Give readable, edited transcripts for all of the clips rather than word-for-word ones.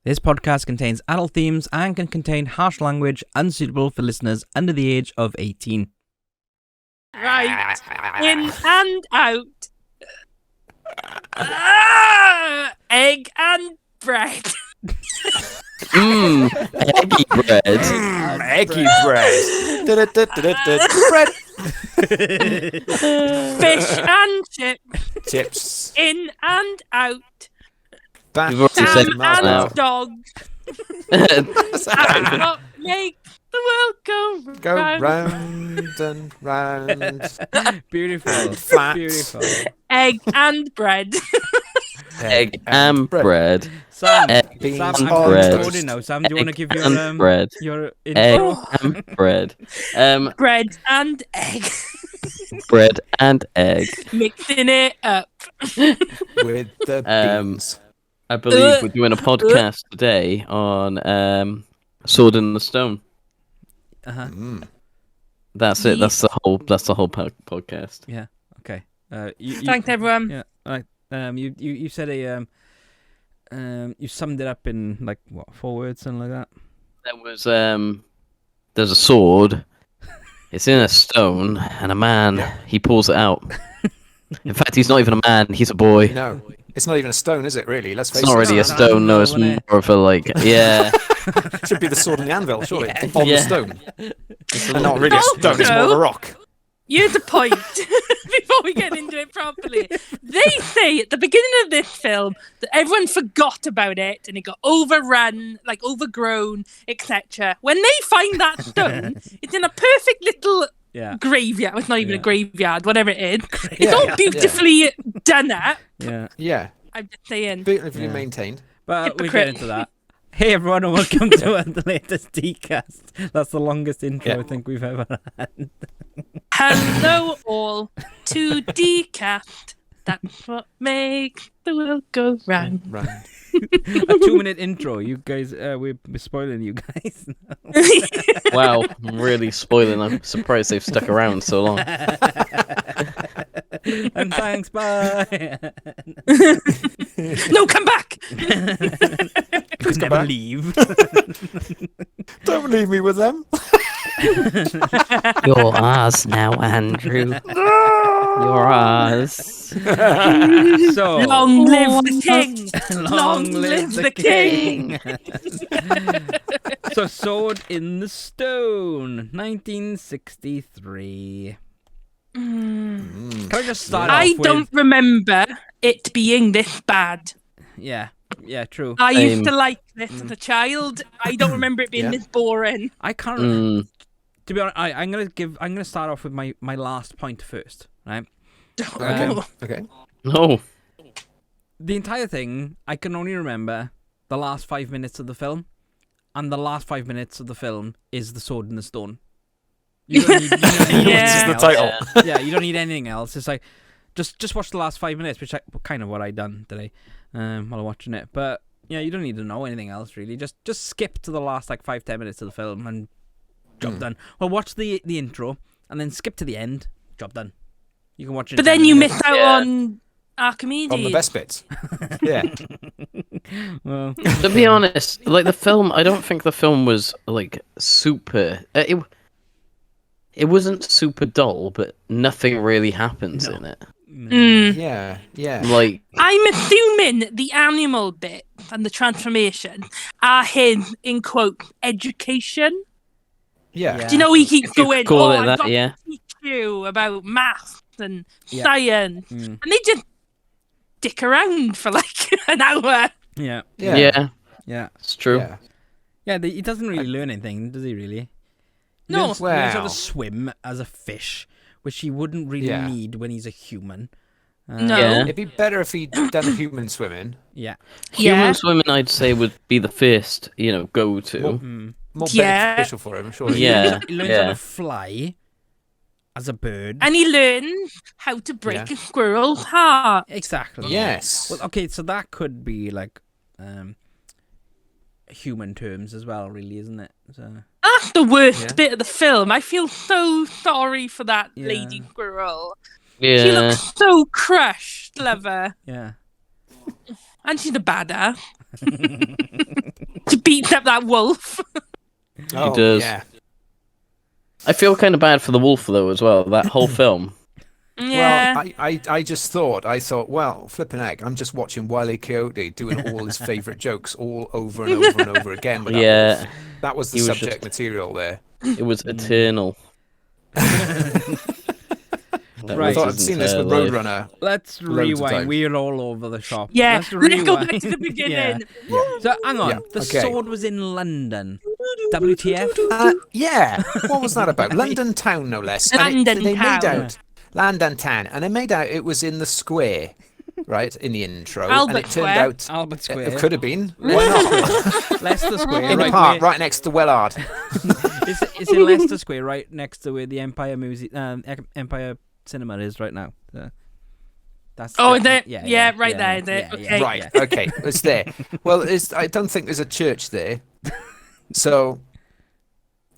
This podcast contains adult themes and can contain harsh language unsuitable for listeners under the age of 18. Right. In and out. Egg and bread. Eggy bread. Eggy bread. Bread. Fish and Chips. in and out. You've already said Sam that and now. dog. That's what makes the world Go round. round and round. Beautiful. And flat. Beautiful. Egg and bread. Egg and bread. Sam, Egg Beans Sam, and I'm bread. recording now. Sam, do you want to give and bread. your Egg intro? and bread. Bread and egg. Bread and egg. Mixing it up. With the beans. I believe we're doing a podcast today on Sword in the Stone. Uh-huh. That's it. That's the whole podcast. Yeah. Okay. Thanks, everyone. Yeah. All right. You said you summed it up in like what, 4 words, something like that. There was there's a sword. It's in a stone, and a man he pulls it out. In fact, he's not even a man. He's a boy. No, it's not even a stone, is it? Really? Let's face It's not it. really a stone. No, it's more of a like yeah. Should be the sword and the anvil, surely, Yeah. on Yeah. the stone. And not really a stone. It's more of a rock. Here's the point. Before we get into it properly, they say at the beginning of this film that everyone forgot about it and it got overrun, like overgrown, etc. When they find that stone, it's in a perfect little graveyard. It's not even a graveyard, whatever it is. It's all beautifully done up. Yeah. Yeah. I'm just saying. Beautifully maintained. But we Hypocrite. get into that. Hey everyone, and welcome to the latest DCast. That's the longest intro I think we've ever had. Hello all to DCast. That's what makes the world go round. Round. A 2-minute intro. You guys, we're spoiling you guys. Wow, I'm really spoiling. I'm surprised they've stuck around so long. And thanks, bye. No, come back! Please come never back. leave. Don't leave me with them. You're ours now, Andrew. You're ours. So Long live the king! long live the king. So, Sword in the Stone, 1963. Can I just start off I with... don't remember it being this bad. Yeah, true. I used to like this as a child. I don't remember it being this boring. I can't... To be honest, I'm gonna start off with my last point first, right? Okay. No. The entire thing, I can only remember the last 5 minutes of the film, and the last 5 minutes of the film is the Sword in the Stone. You don't need Yeah. anything This is the title. else. Yeah, you don't need anything else. It's like just watch the last 5 minutes, which I kind of what I done today while watching it. But yeah, you don't need to know anything else really. Just skip to the last like 5-10 minutes of the film and job done. Well, watch the intro and then skip to the end. Job done. You can watch it. But then you missed out on Archimedes. On the best bits. Yeah. Well, To be honest, like the film, I don't think the film was like super. It wasn't super dull, but nothing really happens in it. Yeah. Like I'm assuming the animal bit and the transformation are his, in quote, education. Yeah. Do you know he keeps you going, call it I've that, got yeah. to teach you about maths and science. And they just dick around for like an hour. yeah, yeah, it's true. Yeah. yeah. He doesn't really learn anything, does he? Really? No. Learns how Wow. to swim as a fish, which he wouldn't really need when he's a human. No. Yeah. It'd be better if he'd done human swimming. Yeah. Human swimming, I'd say, would be the first, go to. More Yeah. beneficial for him, surely. Yeah, He learns how to fly as a bird. And he learns how to break a squirrel's heart. Exactly. Yes. Well, okay, so that could be like human terms as well, really, isn't it? So... That's the worst bit of the film. I feel so sorry for that lady squirrel. Yeah. She looks so crushed, love her. Yeah. And she's a badass. beat up that wolf. Oh, does. yeah. I feel kind of bad for the wolf though as well. That whole film. Yeah. Well, I just thought, well, flipping heck, I'm just watching Wile E. Coyote doing all his favourite jokes all over and over and over again with that Yeah. wolf. That was the He was subject just- material there. It was eternal. That Right. I was thought his I'd seen this with entire life. Roadrunner. Let's Loads of rewind. times. We're all over the shop. Yeah, Let's let's go back rewind. to the beginning. Yeah. So hang on. Yeah, The okay. sword was in London. WTF? Yeah. What was that about? London town, no less. And London they made town. out London town, and they made out it was in the square, right, in the intro, Albert and it turned Square. out Albert Square. it could have been. Why not? Leicester Square. In the right park, where- right next to Wellard. It's in Leicester Square, right next to where the Empire Empire Cinema is right now. That's Oh, the- there. Yeah, right there. yeah, Okay. Right. Okay. It's there. Well, I don't think there's a church there, so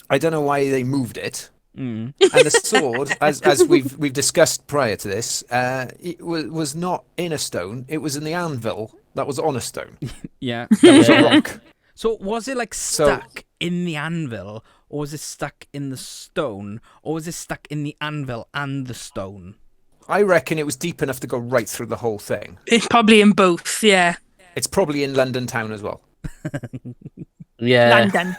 I don't know why they moved it. Mm. And the sword, as we've discussed prior to this, it was not in a stone. It was in the anvil that was on a stone. Yeah. That was a rock. So was it like So- stuck in the anvil, or was it stuck in the stone, or was it stuck in the anvil and the stone? I reckon it was deep enough to go right through the whole thing. It's probably in both. Yeah. It's probably in London town as well. Yeah. London.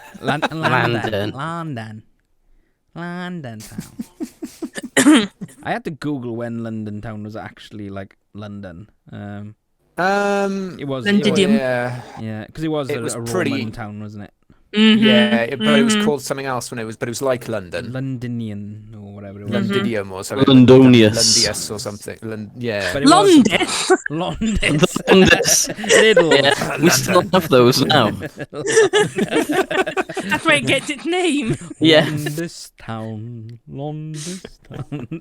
London town. I had to Google when London town was actually like London. It was. Londinium. Yeah, because it was It a was Roman pretty- town, wasn't it? Mhm, but it was mhm. called something else when it was, but it was like London. Londinian or whatever it was. Londinium or something. Londonius. Lundius or something. Yeah. But it was Londis. Londis. Londis. Little. Yeah, we still have those now. That's where it gets its name. Yeah. Londis town. Londis town.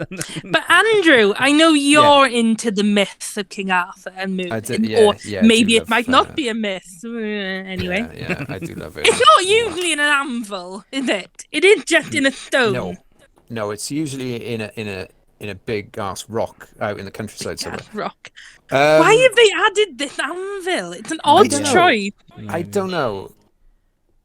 But Andrew, I know you're into the myths of King Arthur and Merlin, I do- yeah, or yeah, I maybe do it love, might not be a myth. Anyway, Yeah, I do love it. it's not usually in an anvil, is it? It is just in a stone. No, it's usually in a big ass rock out in the countryside somewhere. Rock. Um, Why have they added this anvil? It's an odd don't know. choice. I don't know.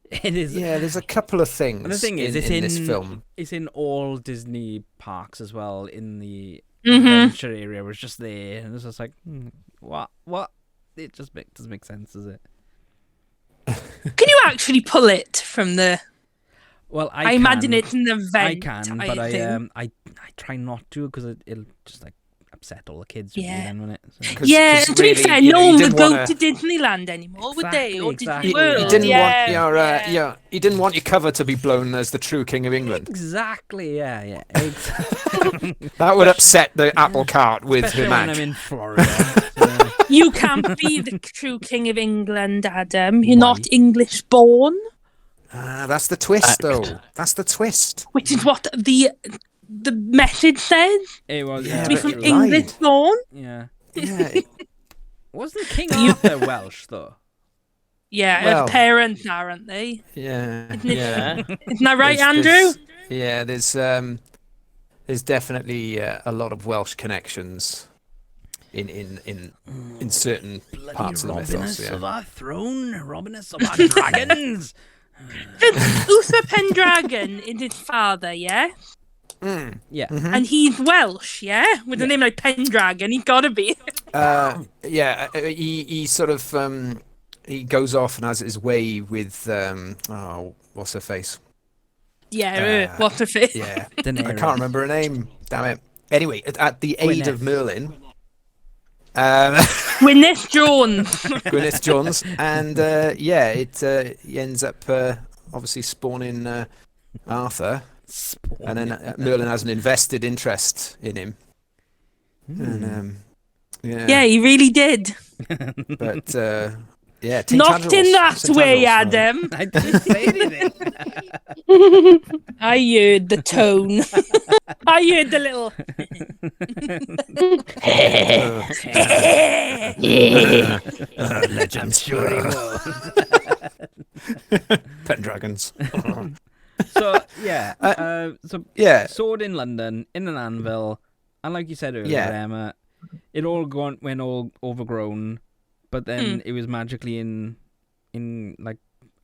It is. Yeah, there's a couple of things. And the thing is, in this film. It's in all Disney parks as well. In the Mhm. adventure area, where it's just there, and it's just like, what? It just doesn't make sense, does it? Can you actually pull it from the? Well, I imagine it's an event. I can, but think. I try not to because it'll just like upset all the kids. Really, Yeah. then, won't it? So. 'Cause- Yeah, 'cause to be really, fair, you no know, you one would didn't go wanna- to Disneyland anymore, would they? Or Exactly, Disney World? You didn't yeah, want yeah. you didn't want your cover to be blown as the true king of England. Exactly. Yeah. Exactly. That would upset the apple cart with Especially her when Mac. I'm in Florida. so- You can't be the true king of England, Adam. You're Why? not English born, That's the twist, Fact. though. That's the twist. which is what the message says. It was. Yeah, To be but from it English lied. born. Yeah. Yeah, Wasn't King Arthur Welsh though? Yeah, Well- parents, aren't they? yeah, Isn't it- Yeah. Isn't that right, There's- Andrew? there's definitely a lot of Welsh connections in certain parts of the mythos. Yeah. our throne, Robinus of our dragons. Uther Pendragon is his father, yeah? Yeah. And he's Welsh, yeah? With a name like Pendragon, he's gotta be. He sort of he goes off and has his way with what's her face? Yeah, what's her face? Yeah, Daenerys. I can't remember her name. Damn it. Anyway, at the aid Gwyneth. of Merlin, Gwyneth Jones. Gwyneth Jones, and he ends up obviously spawning Arthur, and then Merlin has an invested interest in him. And Yeah, he really did. but Teen Not in Tantrum that Teen way, Tantrum, Adam. I didn't say anything. I heard the tone. I heard the little. Legends. Pendragons. So yeah. So Yeah. sword in London in an anvil, and like you said earlier, Yeah. Emma, it all went all overgrown, but then it was magically in like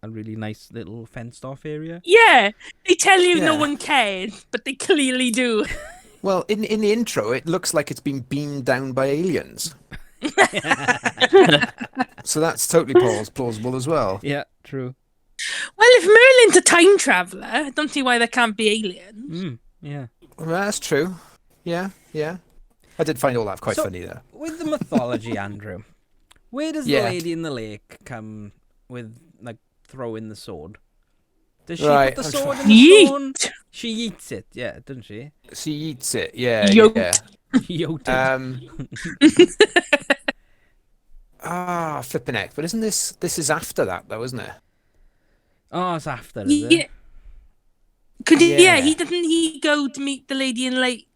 a really nice little fenced off area. Yeah, they tell you no Yeah. one cares, but they clearly do. Well, in the intro, it looks like it's been beamed down by aliens. So that's totally plausible as well. Yeah, true. Well, if Merlin's a time traveller, I don't see why there can't be aliens. Yeah. Well, that's true. Yeah. I did find all that quite So- funny, though. With the mythology, Andrew, where does Yeah. the lady in the lake come with, like, throwing the sword? Does she Right, put the I'm sword try- in the stone? Yeet! She eats it, yeah, doesn't she? She eats it. Yeah. Yoked. Yeah. Yote it. Flipping heck. But isn't this is after that, though, isn't it? Oh, it's after, is Yeah. it? Yeah, Yeah. doesn't he go to meet the lady in late?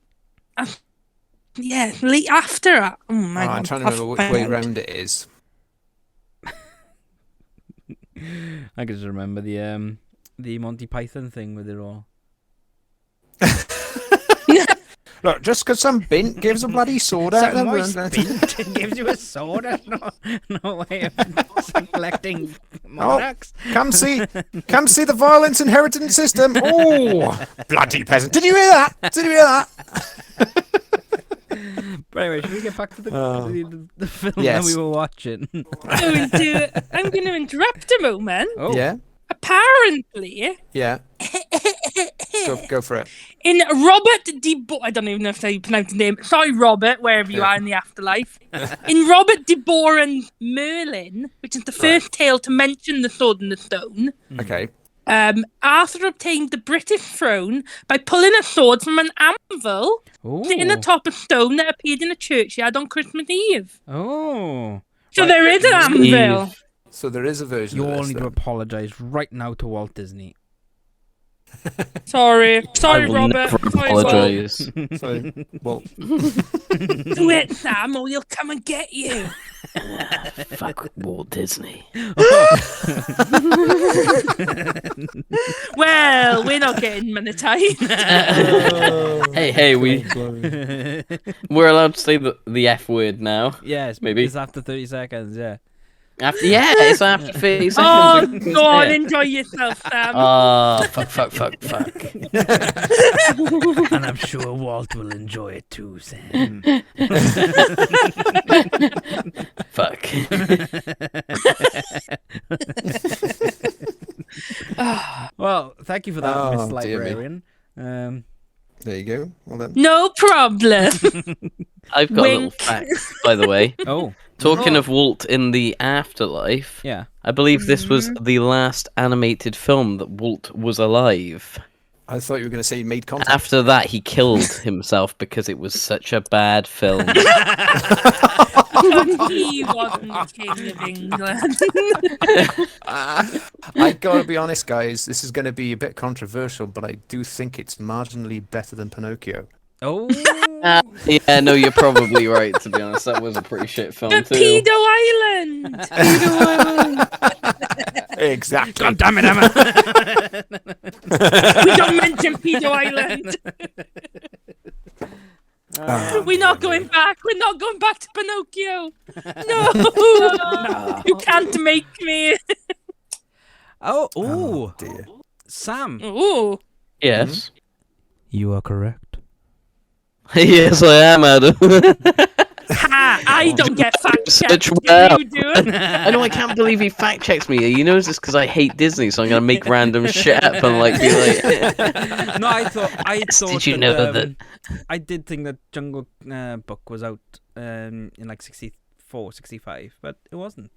Late after that. Oh my god! I'm trying to remember which way round it is. I can just remember the Monty Python thing with it all. Look, just because some bint gives a bloody sword out Some of moist them. bint gives you a sword. That's no way of collecting monarchs. Come see the violence inheritance system. Oh, bloody peasant! Did you hear that? But anyway, should we get back to the film Yes. that we were watching? I'm going to interrupt a moment. Oh, Yeah, Apparently, yeah. Go for it. in Robert I don't even know if I pronounce his name. Sorry, Robert, wherever you Yeah. are in the afterlife. In Robert de Boron's Merlin, which is the first tale to mention the sword and the stone, Okay. Arthur obtained the British throne by pulling a sword from an anvil sitting oh, atop a stone that appeared in a churchyard on Christmas Eve. oh. So there is an anvil. So there is a version You of all this. need to Then. apologise right now to Walt Disney. Sorry, I will Robert. never Sorry, Walt. apologise. So, well, Do it, Sam, or he'll come and get you. Fuck Walt Disney. Well, we're not getting monetized. Hey, we're allowed to say the F word now. Yes, Maybe. it's after 30 seconds, yeah. It's after 30 seconds. Oh, we can go on, say it. enjoy yourself, Sam. Fuck. And I'm sure Walt will enjoy it too, Sam. Fuck. Well, thank you for that, Oh, Miss dear me. Librarian. there you go. Well then. No problem. I've got a little Wink. fact, by the way. Oh, Talking of Walt in the afterlife, yeah. I believe this was the last animated film that Walt was alive. I thought you were going to say you made contact. After that, he killed himself because it was such a bad film. He wasn't king of England. I gotta be honest, guys. This is going to be a bit controversial, but I do think it's marginally better than Pinocchio. Oh, Yeah, no, you're probably right, to be honest. That was a pretty shit film, But too. Pedo Island. Exactly. God damn it, Emma. We don't mention Pedo Island. We're not going back. We're not going back to Pinocchio. No. You can't make me. Oh, Dear. Sam, Ooh. Yes. you are correct. Yes, I am, Adam. Ha! I don't get fact Such checked. well. You do. I know, I can't believe he fact checks me. He knows this because I hate Disney, so I'm going to make random shit up and be like... No, I thought. Did you know that... I did think that Jungle Book was out in like 64, 65, but it wasn't.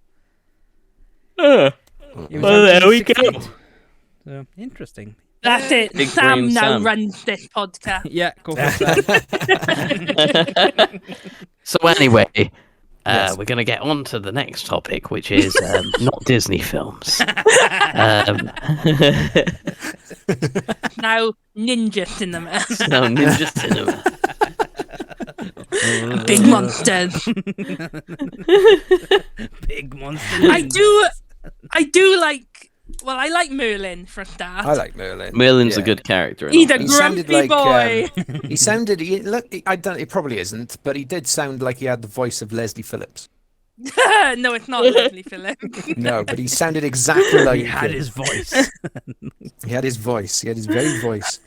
It was Well, out there in we go. 68. So, interesting. That's it. Big Sam brain now Sam. runs this podcast. Yeah, go for it, Sam. So anyway, Yes. we're going to get on to the next topic, which is not Disney films. Now ninja cinema. No, Ninja Cinema. Big monsters. Big monster. I do like. Well, I like Merlin for a start. I like Merlin. Merlin's a Yeah. good character. in He's all a this. He sounded grumpy like, boy. He sounded. He, look, I don't. He probably isn't, but he did sound like he had the voice of Leslie Phillips. No, it's not Leslie Phillips. No, but he sounded exactly like He had him. his voice. He had his voice. He had his very voice.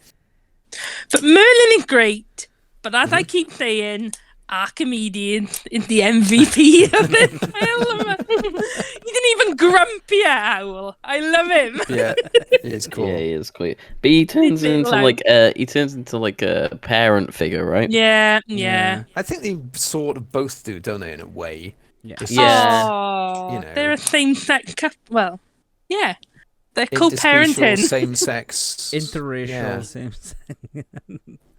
But Merlin is great. But as I keep saying, our comedian is the MVP of this film. He's an even grumpier owl. I love him. Yeah, he is cool. Yeah, he is quite. But he turns It's into like- like a parent figure, right? Yeah. I think they sort of both do, don't they, in a way? Yeah. It's Yeah. Oh, you know. they're a same-sex couple. Well, yeah. They're Interspecies, co-parenting. same-sex. Interracial. Yeah. Seems.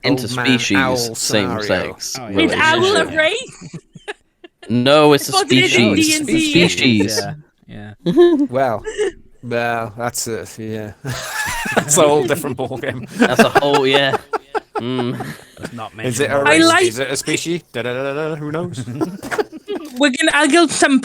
Interspecies, owl same scenario. sex. Oh, yeah. Is relationship. owl a race? No, it's a What it is in species. D&D. Species. Yeah. Well, that's that's a whole different ballgame. That's a whole yeah. Mm. That's not Is it a mentioned. I race? like- Is it a species? Who knows?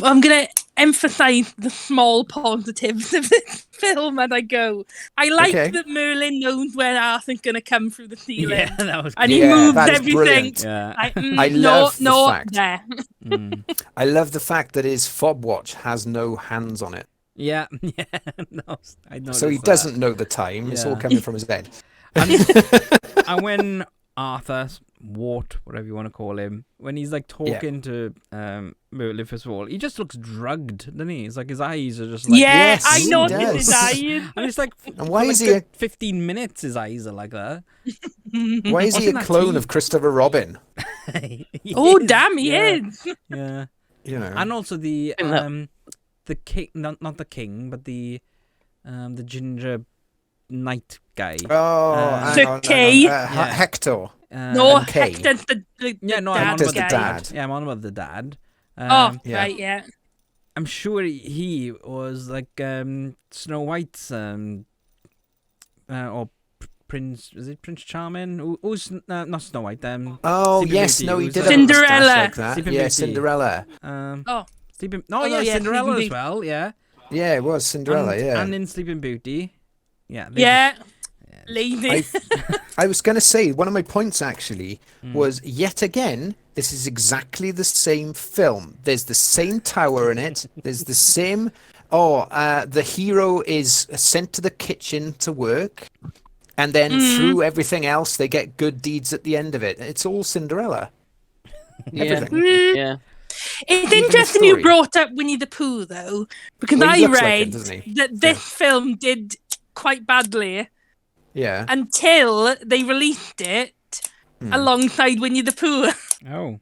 I'm gonna emphasize the small positives of this film as I go. I like Okay. that Merlin knows where Arthur's gonna come through the ceiling, Yeah, that was. and he Yeah, moves that is everything. brilliant. Yeah. I love the no, fact. there. Mm. I love the fact that his fob watch has no hands on it, Yeah. Yeah. No, I know. so he doesn't know the time. It's all Yeah. coming from his head. And when Arthur, Wart, whatever you want to call him, when he's like talking to Merlin, first of all, he just looks drugged, doesn't he? It's like his eyes are just like. Yeah, Yes, I he noticed does. his eyes. And it's like. And why for is like he a- 15 minutes? His eyes are like that. Why is he Wasn't a that clone tea? of Christopher Robin? He Oh is, damn, he yeah, is. Yeah. You know. And also the think that- the king, not the king, but the ginger knight guy. Oh, Uh, hang on, Kay. hang on. Yeah. Hector. No, and Kay. Hector's the Yeah, no, dad I'm on Hector's about the the guy. dad. Yeah, I'm on about the dad. Oh, Yeah. right, yeah. I'm sure he was like Snow White's or Prince. Is it Prince Charming? Who's not Snow White? Oh, Sleeping yes, Beauty, no, he who's did that? have a mustache Cinderella. like that. Sleeping Yeah, Beauty. Cinderella. Oh, Sleeping. Oh, Oh yeah, yeah, Cinderella Sleeping as Beauty. well. Yeah. Yeah, it was Cinderella, and, yeah. And in Sleeping Beauty. Yeah. they yeah. just- yeah. Lady. I was going to say, one of my points actually Mm. was, yet again, this is exactly the same film. There's the same tower in it. There's the same... the hero is sent to the kitchen to work. And then through everything else, they get good deeds at the end of it. It's all Cinderella. Yeah. Everything. Yeah. It's Even the interesting you story. brought up Winnie the Pooh, though, because Well, he I looks like read him, doesn't he? that this film did quite badly Yeah. until they released it alongside Winnie the Pooh. Oh.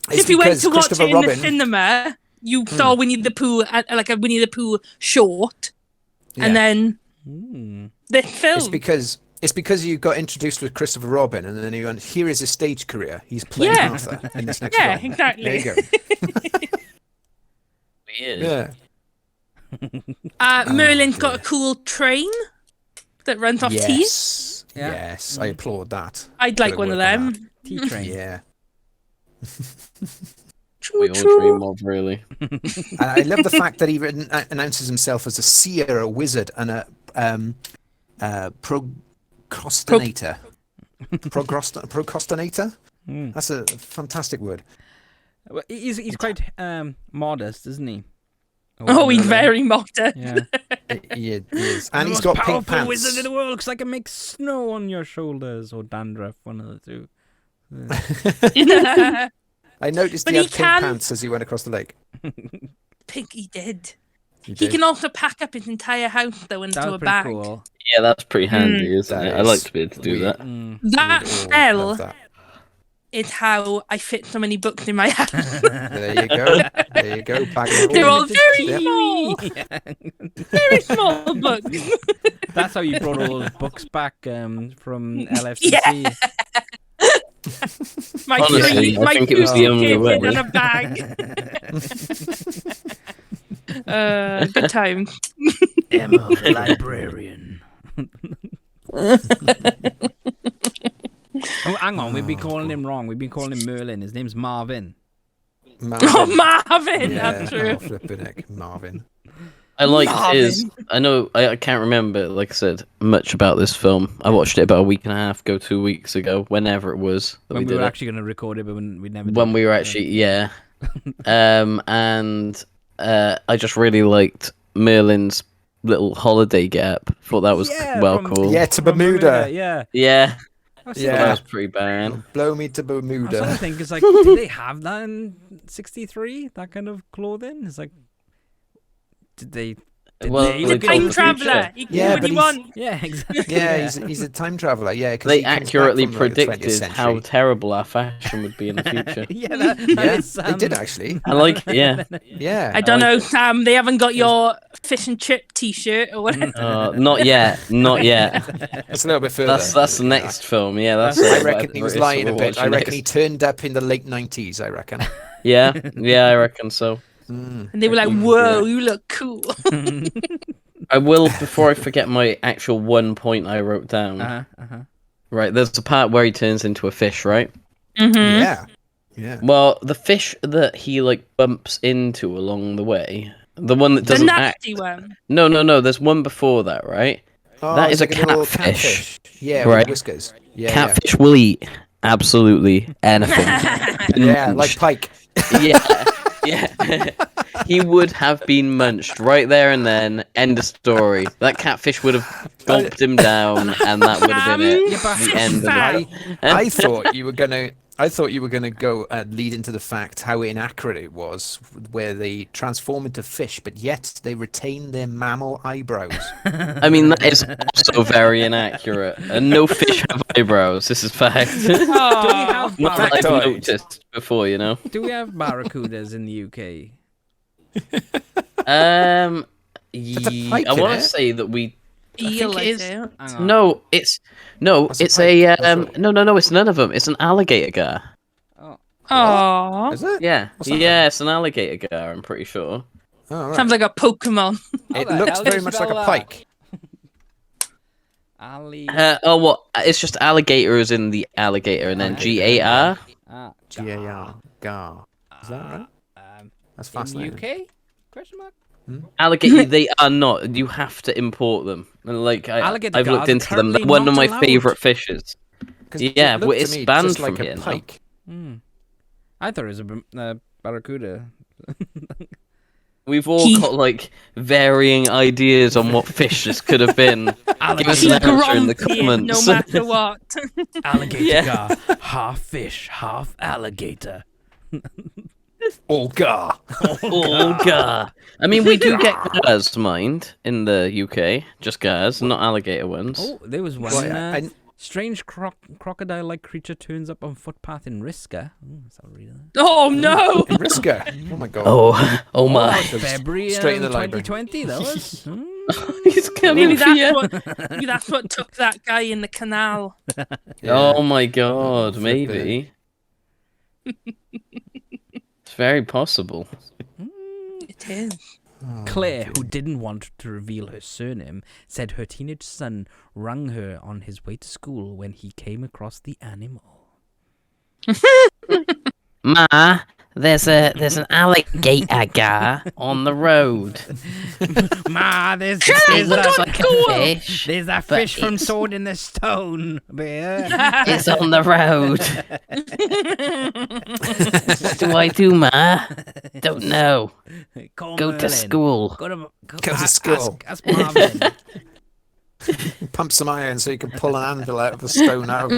It's If you went because to watch Christopher it in the Robin- cinema, you saw Winnie the Pooh, like a Winnie the Pooh short, Yeah. and then Mm. this film. It's because you got introduced with Christopher Robin, and then you went, here is his stage career. He's playing Yeah. Arthur in this next Yeah, film. exactly. There you go. Weird. Yeah. Merlin's got a dear. cool train that runs off teeth. Yes. Yeah. Yes. I applaud that. I'd like Gotta one of work on them. Tea train. Yeah. Choo We all choo. dream of, really. And I love the fact that he announces himself as a seer, a wizard, and a procrastinator. Procrastinator? Mm. That's a fantastic word. Well, he's quite modest, isn't he? Oh, he's Merlin. very modern. Yeah. He is. And The he's most got pink powerful wizard in pants. the world because I can make snow on your shoulders or dandruff, one of the two. I noticed But he he had pink can- pants as he went across the lake. Pink, he did. He He did. can also pack up his entire house though into That was a pretty bag. cool. Yeah, that's pretty handy, isn't That it? I is like to be able to do weird. that. Mm. That We'd all spell love that. is how I fit so many books in my house. There you go. There you go. Back it They're all up. very Yep. small, Yeah. very small books. That's how you brought all those books back from LFCC. Yeah. My Honestly, I think it was the only way. in a bag. Good times. Emma, the librarian. Oh, hang on, we've been calling him wrong. We've been calling him Merlin. His name's Marvin. Oh, Marvin, Yeah, that's true. oh, flipping heck, Marvin. I liked Marvin. his. I know. I can't remember, like I said, much about this film. I watched it about a week and a half ago, 2 weeks ago, whenever it was that When we did were it. actually going to record it, but we never did. When we were actually, yeah. And I just really liked Merlin's little holiday gap. Thought that was cool. Yeah, to From Bermuda. Yeah. Yeah, I was thought thinking, that was pretty bad. Blow me to I was trying to Bermuda. think, it's like, did they have that in '63? That kind of clothing? It's like, did they? Well, they He's they a look told time the traveller. future. He can Yeah, do what but he he's- wants. Yeah, exactly. Yeah, he's a time traveler. Yeah, because They accurately predicted how terrible our fashion would be in the future. Yeah, that Yeah, is, they did actually. I like it, yeah. Yeah. I don't like know, Sam. They haven't got your fish and chip T-shirt or whatever. Not yet, not yet. That's a little bit further. That's the next film. Yeah, that's. I what reckon he was lying a we're bit. I watching reckon he next. turned up in the late 90s, I reckon. Yeah, I reckon so. Mm. And they were like, "Whoa, you look cool." I will, before I forget my actual one point I wrote down. Right, there's a part where he turns into a fish, right? Mm-hmm. Yeah. Yeah. Well, the fish that he like bumps into along the way, the one that The doesn't act. nasty one. No. There's one before that, right? Oh, That it's is a like little catfish. Yeah, Right. with whiskers. Yeah, Catfish will eat absolutely anything. yeah, like Pike. Yeah. He would have been munched right there and then. End of story. That catfish would have gulped him down, and that would have been it. Yeah, but The end of Sam. it. I thought you were gonna go lead into the fact how inaccurate it was, where they transform into fish, but yet they retain their mammal eyebrows. I mean, that is also very inaccurate. And no fish have eyebrows. This is fact. Do we have Not that I've Factoid. noticed before, you know. Do we have barracudas in the UK? I pike in want it. to say that we. Feel like it's- it. Hang on. No, it's That's a it's pike. a That's right. no, it's none of them. It's an alligator gar. Aww. Is it? Yeah, What's that? yeah, it's an alligator gar. I'm pretty sure. Oh, right. Sounds like a Pokemon. It the looks hell do very you much like spell a that? pike. Ali. What? It's just alligator as in the alligator, and then GAR. Gar. Gar. Is that right? That's In fascinating. UK? Question mark. Alligator, they are not. You have to import them. And like Alligator I've gars looked are into them. They're currently one of not my allowed. favorite fishes. 'Cause Yeah, it but looked to it's me banned just from like here a now. pike. I thought it was a barracuda. We've all got like varying ideas on what fish this could have been. Give us Keep an answer in the grumpy comments. no matter what. Alligator Yeah. gar, half fish, half alligator. All gar. Oh god! I mean, we do get gars, mind, in the UK. Just gars, not alligator ones. Oh, there was one. Well, I- Strange crocodile-like creature turns up on footpath in Riska. Ooh, let's have a read of that. Oh no! In Riska. Oh my god. Oh my! February Straight in the library. 2020, that was. He's coming for you. Maybe that's what took that guy in the canal. Yeah. Oh my god! Flipping. Maybe it's very possible. It is. Claire, who didn't want to reveal her surname, said her teenage son rang her on his way to school when he came across the animal. Ma, there's an alligator gar on the road. Ma, there's It looks that, like a fish. there's that but fish from it's- Sword in the Stone. Bear. It's on the road. What do I do, Ma? Don't know. Call Go to Merlin. school. Go to school. Ask Marvin. Pump some iron so you can pull an anvil out of a stone out.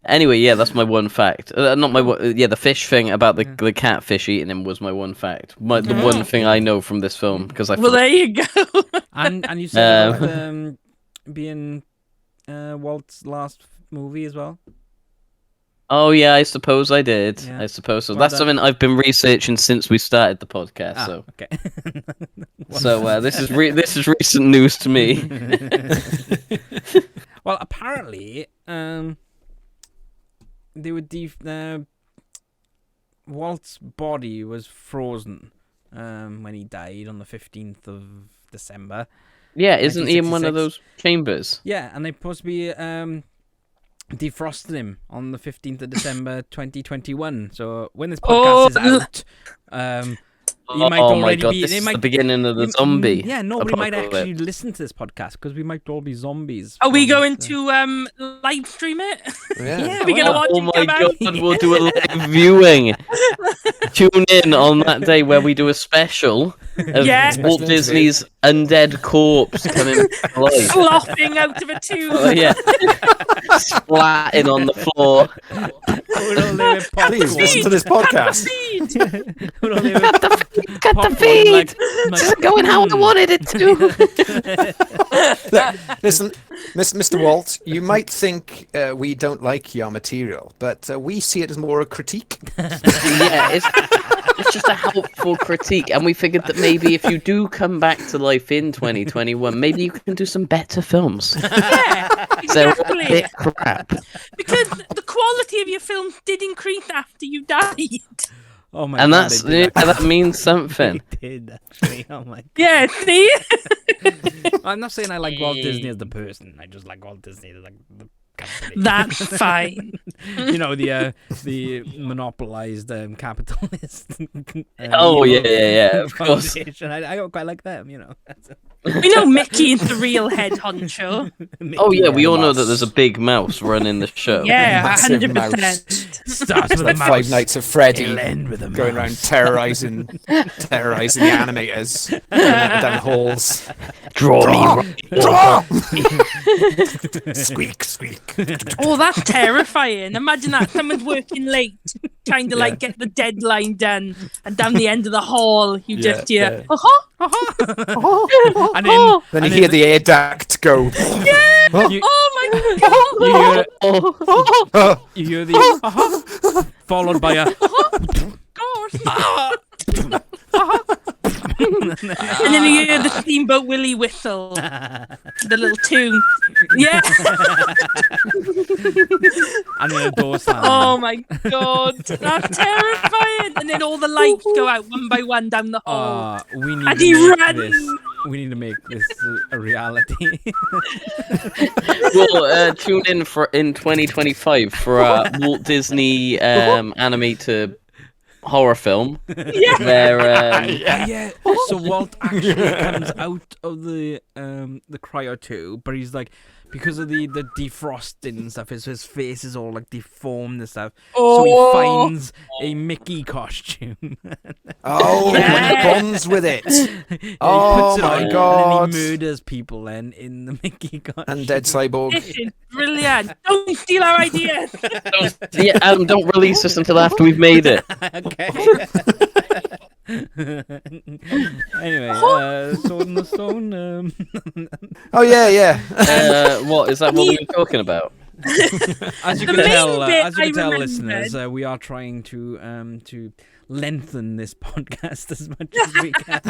Anyway, yeah, that's my one fact. Not my yeah, the fish thing about the catfish eating him was my one fact. The one thing I know from this film because I Well, there you go. and you said about, being Walt's last movie as well. Oh yeah, I suppose I did. Yeah. I suppose so. Well That's done. something I've been researching since we started the podcast. Ah, So okay. this is this is recent news to me. Well, apparently, they were Walt's body was frozen when he died on the 15th of December. Yeah, isn't he in one of 1966? those chambers? Yeah, and they're supposed to be defrosted him on the 15th of December 2021. So when this podcast is out, You might Oh my already god, be. this It is might, the beginning of the zombie. Yeah, nobody might apocalypse. actually listen to this podcast because we might all be zombies. Are we from going the- to live stream it? Yeah. Are we gonna well, watch Oh him my come god, out? we'll do a live viewing. Tune in on that day where we do a special of Yeah. Walt Special Disney's undead corpse coming to life. Sloughing out of a tube. Oh, yeah. Splatting on the floor. We'll all live with popcorn. Please listen to this podcast. We'll all live with Cut the popcorn, feed! like- This isn't going how I wanted it to. Listen, Mr. Walt, you might think we don't like your material, but we see it as more a critique. Yeah, it's just a helpful critique, and we figured that maybe if you do come back to life in 2021, maybe you can do some better films. Yeah, They're a exactly. bit crap. Because the quality of your films did increase after you died. Oh my And god, that's they did that means something. They did actually. Oh my. Yeah, see? I'm not saying I like Walt Disney as the person. I just like Walt Disney as like the company. That's fine. You know, the monopolized capitalist. Oh yeah, of course. foundation. I quite like them. You know. We know Mickey is the real head honcho. Oh yeah, we all know mouse. that there's a big mouse running the show. Yeah, Massive 100%. Starts with a Like mouse. Five Nights of Freddy It'll end with a going mouse. around terrorizing the animators, running down halls. Draw me. Draw! Squeak, squeak. Oh, that's terrifying. Imagine that. Someone's working late, trying to like get the deadline done, and down the end of the hall, you Yeah, just hear, yeah. uh-huh. And then, Then you hear the air duct go. you, Oh my god! you hear the followed by a And then you hear the Steamboat Willie whistle, the little tune. Yeah. and then a door slam. Oh my god, that's terrifying! And then all the lights go out one by one down the hall. We need And to he make ran. this. We need to make this a reality. Well, tune in in 2025 for a Walt Disney animated horror film. Yeah. Where Yeah. So Walt actually comes out of the cryo too, but he's like, because of the defrosting and stuff, his face is all like deformed and stuff. So he Oh. finds a Mickey costume. Oh, when he bonds with it. He Oh puts it my on, god. And then he murders people then in the Mickey costume. Undead cyborg. This is brilliant. Don't steal our ideas. yeah, don't release this until after we've made it. Okay. Anyway, Sword in the Stone. Oh yeah. What is that? What we were talking about? As you The can main tell, bit I remembered- listeners, we are trying to lengthen this podcast as much as we can.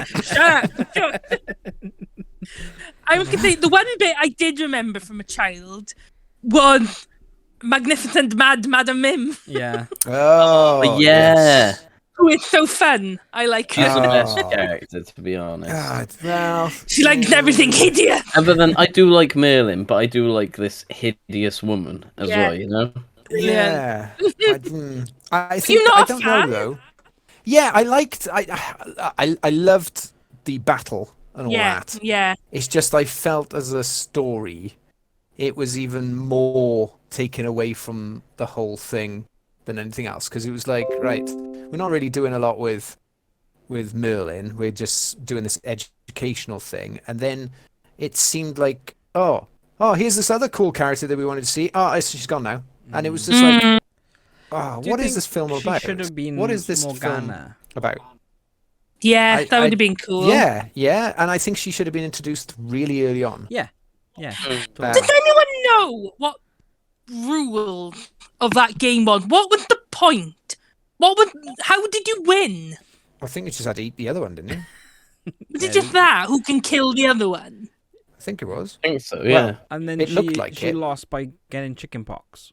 Sure. I was gonna say the one bit I did remember from a child was Magnificent Madam Mim, Yeah. Oh yeah. who is so fun. I like She's her. the best Oh. character, to be honest. God, well, She likes everything hideous. Other than I do like Merlin, but I do like this hideous woman as Yeah. well. You know. yeah. I think You're not I a don't fan? know though. Yeah, I liked. I loved the battle and all Yeah, that. yeah. It's just I felt as a story, it was even more taken away from the whole thing than anything else, because it was like, right, we're not really doing a lot with Merlin. We're just doing this educational thing, and then it seemed like, oh, here's this other cool character that we wanted to see. Oh, she's gone now, and it was just like, oh, Do you what is think this film she about? should have been What is this film Morgana? about? Yeah, that I- would have been cool. Yeah, and I think she should have been introduced really early on. Yeah. Uh, Does anyone know what rule of that game was? What was the point? How did you win? I think you just had to eat the other one, didn't you? Was it just that? Who can kill the other one? I think it was. I think so. Yeah. Well, And then It looked like she it. lost by getting chickenpox.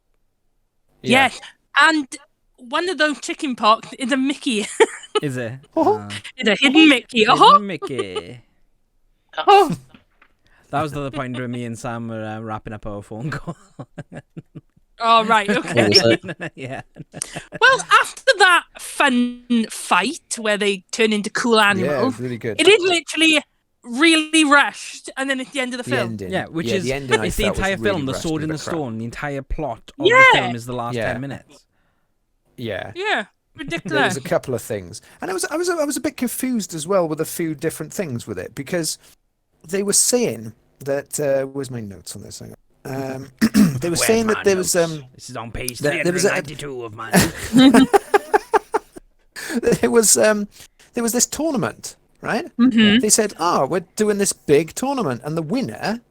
Yeah. Yes. And one of those chicken pox is a Mickey. Is it? It's a hidden Mickey. Hidden Mickey. Oh. That was the other point where me and Sam were wrapping up our phone call. Oh, right, okay. What was it? Yeah. Well, after that fun fight where they turn into cool Yeah, it animals, was really good. it is literally really rushed, and then at the end of the The film. ending. Yeah, which yeah, is the ending. I it's the felt was entire really film, The rushed Sword and in a the bit crap. Stone. The entire plot of the Yeah. film is the last Yeah. 10 minutes. Yeah. Yeah, There ridiculous. was a couple of things, and I was a bit confused as well with a few different things with it, because they were saying that where's my notes on this? Hang on. They were saying that there was This is on page there was a- 392 of mine. there was this tournament, right? Mm-hmm. They said, "Oh, we're doing this big tournament, and the winner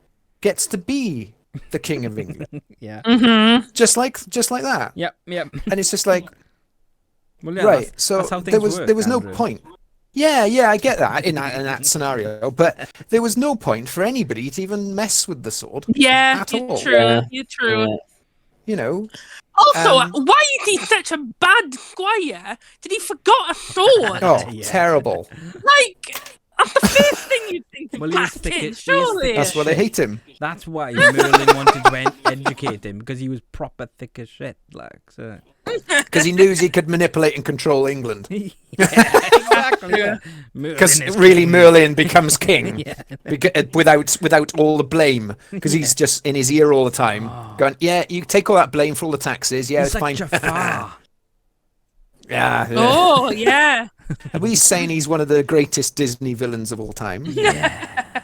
gets to be the King of England," Yeah. Mm-hmm. just like that. Yep. And it's just like, Well, yeah, right. That's, So that's how things there was work, no Andrew. point. Yeah, I get that in that scenario, but there was no point for anybody to even mess with the sword. Yeah, At you're all. true. Yeah. You're true. Yeah. You know, Also, Um, why is he such a bad squire? Did he forgot a sword? oh, Yeah. terrible. Like, that's the first thing you'd think of Well, he is back thick in, as- he is surely. thick That's why they hate him. That's why Merlin wanted to educate him, because he was proper thick as shit. Like, so. Because he knew he could manipulate and control England. Yeah, exactly. Yeah. Because Merlin is really, king. Merlin becomes king Yeah. without all the blame, because he's just in his ear all the time, going, "Yeah, you take all that blame for all the taxes. Yeah, He's it's like fine." Jafar. yeah. Oh, yeah. Are we saying he's one of the greatest Disney villains of all time? Yeah.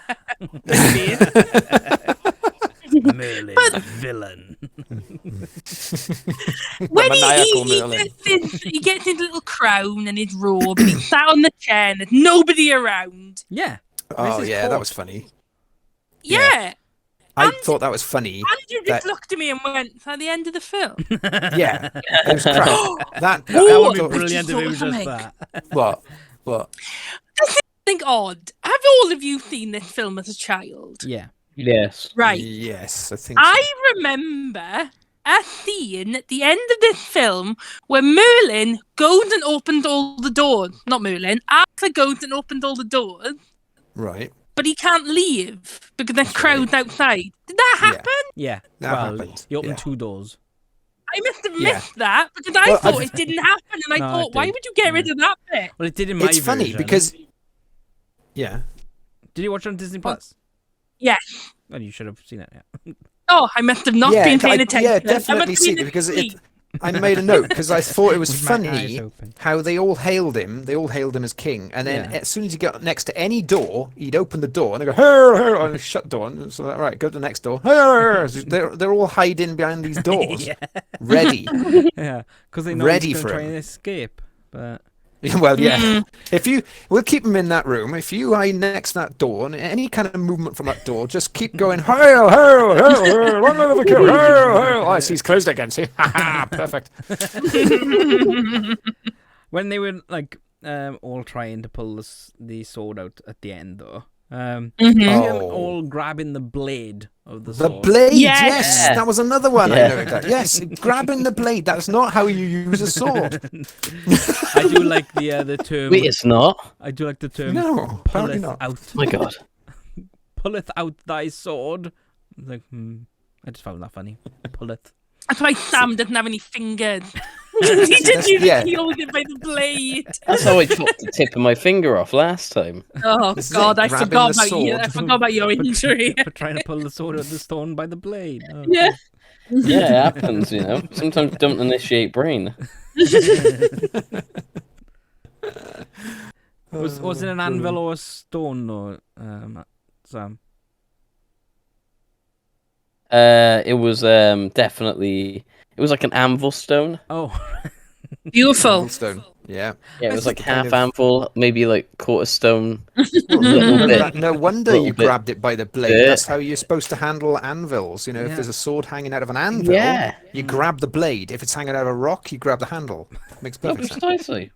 Maybe. Merlin, the villain. When maniacal Merlin. he gets his little crown and his robe, and he's sat on the chair, and there's nobody around. Yeah. Oh This is yeah, that court. was funny. Yeah. I thought that was funny. Andrew That- just looked at me and went, "Is that the end of the film?" Yeah, it was crap. that That Oh, would be thought- brilliant if it was just something. that. What? I think odd. Have all of you seen this film as a child? Yeah. Yes. Right. Yes, I think. So. I remember a scene at the end of this film where Merlin goes and opens all the doors. Not Merlin, Arthur goes and opens all the doors, Right. but he can't leave because there's crowds outside. Did that Yeah. happen? Yeah. That well, happened, you opened yeah. 2 doors. I must have Yeah. missed that because I Well, thought I've- it didn't happen, and I No, thought, it why did. would you get rid of that bit? Well, it did in my It's funny version. because. Yeah. Did you watch it on Disney Plus? Yes. Well, you should have seen it, yeah. Oh, I must have not yeah, been paying I, attention. yeah, I definitely must seen have it because been it. I made a note because I thought it was With my eyes funny open. how they all hailed him. They all hailed him as king, and then Yeah. as soon as he got next to any door, he'd open the door and they go, "Hey, hey," and shut the door. And so, all right, go to the next door. "Hey." So they're all hiding behind these doors, Yeah. ready. Yeah. Because they know Ready he's for going to try him. and escape. But Well, yeah. If you, we'll keep him in that room. If you hide next to that door, and any kind of movement from that door, just keep going. Hail, hail, hail, hail, one another kill. Hail, hail. Oh, I see, he's closed again. See, ha ha, perfect. when they were like all trying to pull the sword out at the end, though, see them Oh. all grabbing the blade of the The sword. blade, Yes. yes, that was another one. I Yeah. noted that. Yes, grabbing the blade. That's not how you use a sword. I do like the term. Wait, it's not. I do like the term. No, apparently Pulleth not. out, Oh my god. pulleth out thy sword. It's like, I just found that funny. Pulleth. That's why Sam doesn't have any fingers. He didn't even yeah. hold it by the blade. That's how I chopped the tip of my finger off last time. Oh This is God, it, I grabbing forgot the about you. I sword. forgot about your injury. For trying to pull the sword out of the stone by the blade. Oh. Yeah. Yeah, it happens, you know. Sometimes don't initiate brain. Was it an anvil or a stone, or Sam? It was definitely. It was like an anvil stone. Oh, Beautiful. Stone. Yeah. Yeah, it That's was like the kind half of- anvil, maybe like quarter stone. Well, Little bit. no wonder Little you bit. grabbed it by the blade. Yeah. That's how you're supposed to handle anvils. You know, if Yeah. there's a sword hanging out of an anvil, Yeah. you grab the blade. If it's hanging out of a rock, you grab the handle. Makes No, perfect sense. precisely.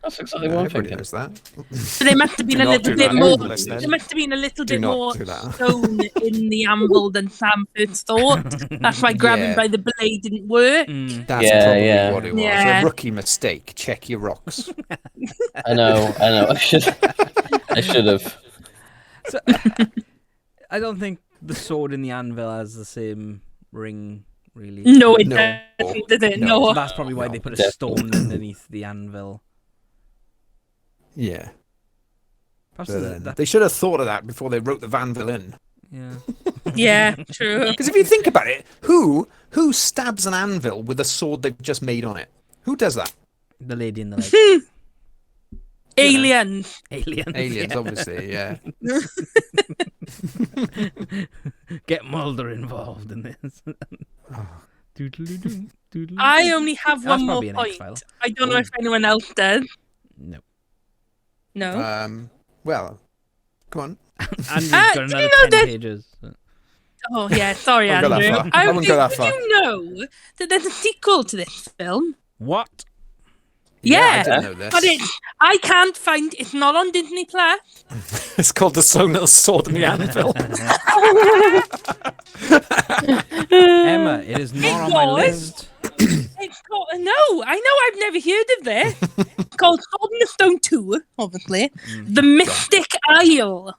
That's exactly what I'm Everybody thinking. knows that. So there must have been Do a not little do bit that, more. listeners. There must have been a little Do bit not more do that. stone in the anvil than Sam first thought. That's why grabbing Yeah. by the blade didn't work. That's Yeah, probably yeah. what it was. Yeah. A rookie mistake. Check your rocks. I know. I should have. so, I don't think the sword in the anvil has the same ring really. No, it No. doesn't, did it? No. No. That's probably why No, they put a definitely. stone underneath the anvil. Yeah. Perhaps But, that, they should have thought of that before they wrote the Van villain. yeah. Yeah, true. Because if you think about it, who stabs an anvil with a sword they've just made on it? Who does that? The lady in the lake. Aliens. Aliens. Aliens, yeah. obviously, yeah. Get Mulder involved in this. Doodly-doo, doodly-doo. I only have That's one more probably an point. X-File. I don't know if anyone else does. No. No. Well, go on. Andrew's do got you another know 10 that- pages. Oh yeah, sorry, I wouldn't Andrew. go that far. I wouldn't go that far. Did you know that there's a sequel to this film? What? Yeah, I didn't know this. but I can't find. It's not on Disney Plus. It's called The Sword and the Anvil. Emma, it is not on my was. list. It's called, no, I know. I've never heard of this. It's called Sword in the Stone 2, obviously. The Mystic Isle.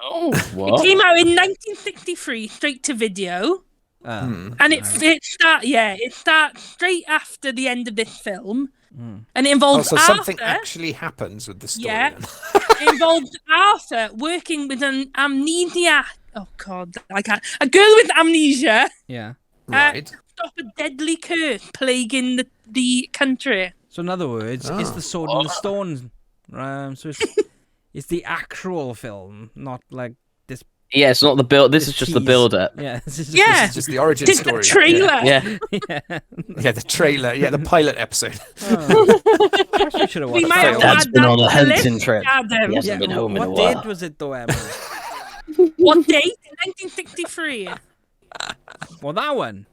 Oh, It what? came out in 1963, straight to video. And it starts straight after the end of this film, and it Oh, involves so Arthur. something actually happens with the story. Yeah. Then. It involves Arthur working with an amnesia. Oh God, I can't. A girl with amnesia Yeah. Right. to stop a deadly curse plaguing the country. So in other words, it's the Sword and the Stone. So it's the actual film, not like this. Yeah, it's not the build. This is just the tease. build-up. Yeah. This is just Yeah. It's just the origin It's story. the trailer. Yeah. yeah. Yeah, the trailer. Yeah, the pilot episode. Perhaps we should have We watched might that have one. Dad's add been that on a to the hunting list, trip. Adam. Yes. Hasn't been home in a What while. date was it though, Emma? What date? 1963. Well, that one.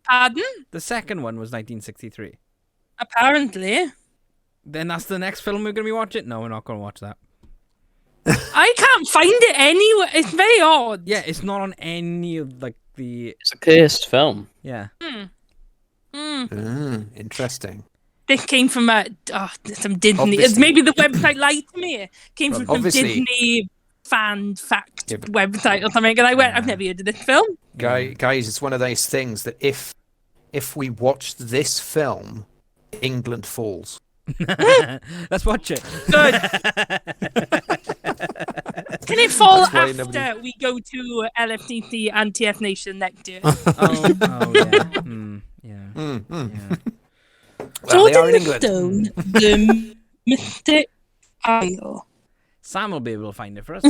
Pardon? The second one was 1963. Apparently. Then that's the next film we're going to be watching? No, we're not going to watch that. I can't find it anywhere. It's very odd. Yeah, it's not on any of like the... It's a cursed film. Yeah. Interesting. This came from some Disney. Obviously. Maybe the website lied to me. It came from some Obviously. Disney fan fact Yeah, but- website or something. And I went, I've never heard of this film. Guys, it's one of those things that if we watched this film, England falls. Let's watch it. Good. Can it fall That's why after nobody- we go to LFTC and TF Nation next year? Oh, yeah. Yeah. Yeah. Well, they are in the England. Stone, the Mystic Isle. Sam will be able to find it for us.